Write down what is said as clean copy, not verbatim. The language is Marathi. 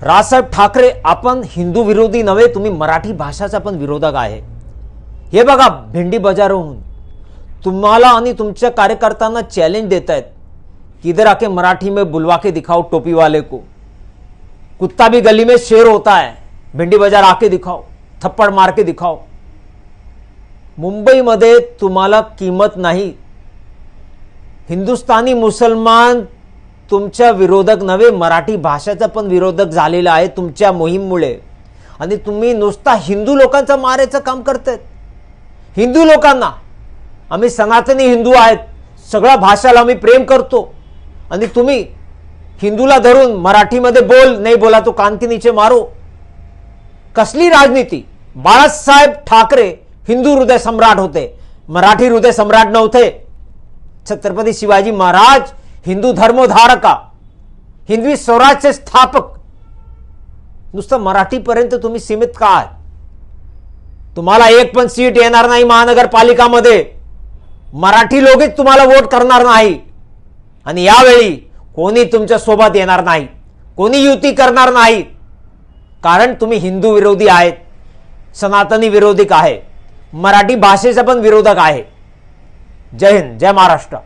राजसाहेब ठाकरे, आपण हिंदू विरोधी नव्हे, तुम्ही मराठी भाषाचा पण विरोधक आहे। हे बघा, भेंडी बाजारहून तुम्हाला आणि तुमच्या कार्यकर्त्यांना चॅलेंज देत आहेत कि इधर आके मराठी में बुलवा के दिखाओ टोपी वाले को, कुत्ता भी गली में शेर होता है, भेंडी बाजार आके दिखाओ, थप्पड़ मार के दिखाओ। मुंबई मध्ये तुम्हाला किंमत नाही। हिंदुस्थानी मुसलमान तुमच्या विरोधक नव्हे, मराठी भाषेचा पण विरोधक झालेला आहे तुमच्या मोहीममुळे। आणि तुम्ही नुसता हिंदू लोकांचा मारायचं काम करतायत। हिंदू लोकांना, आम्ही सनातनी हिंदू आहेत, सगळ्या भाषाला आम्ही प्रेम करतो, आणि तुम्ही हिंदूला धरून मराठीमध्ये बोल, नाही बोला तो कान के नीचे मारो। कसली राजनीती? बाळासाहेब ठाकरे हिंदू हृदय सम्राट होते, मराठी हृदय सम्राट नव्हते। छत्रपती शिवाजी महाराज हिंदू धर्मोधारका, हिंदवी स्वराज्याचे स्थापक। नुसतं मराठीपर्यंत तुम्ही सीमित का आहात? तुम्हाला एक पण सीट येणार नाही महानगरपालिकामध्ये, मराठी लोकच तुम्हाला वोट करणार नाही। आणि यावेळी कोणी तुमच्या सोबत येणार नाही, कोणी युती करणार नाही, कारण तुम्ही हिंदू विरोधी आहेत, सनातनी विरोधक आहे, मराठी भाषेचा पण विरोधक आहे। जय हिंद, जय महाराष्ट्र।